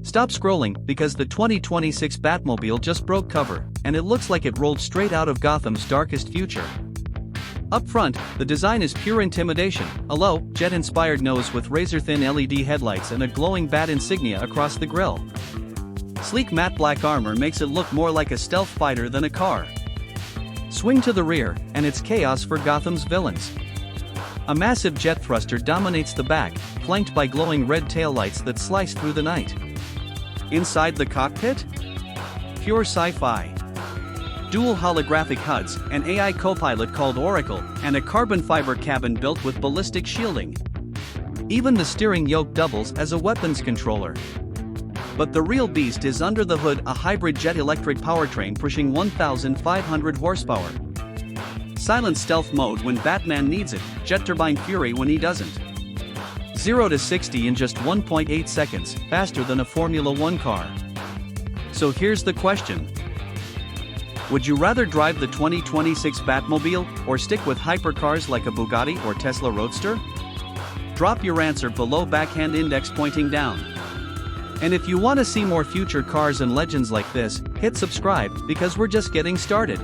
Stop scrolling, because the 2026 Batmobile just broke cover, and it looks like it rolled straight out of Gotham's darkest future. Up front, the design is pure intimidation: a low, jet-inspired nose with razor-thin LED headlights and a glowing bat insignia across the grille. Sleek matte black armor makes it look more like a stealth fighter than a car. Swing to the rear, and it's chaos for Gotham's villains. A massive jet thruster dominates the back, flanked by glowing red taillights that slice through the night. Inside the cockpit? Pure sci-fi. Dual holographic HUDs, an AI co-pilot called Oracle, and a carbon fiber cabin built with ballistic shielding. Even the steering yoke doubles as a weapons controller. But the real beast is under the hood: a hybrid jet-electric powertrain pushing 1,500 horsepower. Silent stealth mode when Batman needs it, jet turbine fury when he doesn't. 0 to 60 in just 1.8 seconds, faster than a Formula 1 car. So here's the question. Would you rather drive the 2026 Batmobile, or stick with hypercars like a Bugatti or Tesla Roadster? Drop your answer below, backhand index pointing down. And if you want to see more future cars and legends like this, hit subscribe, because we're just getting started.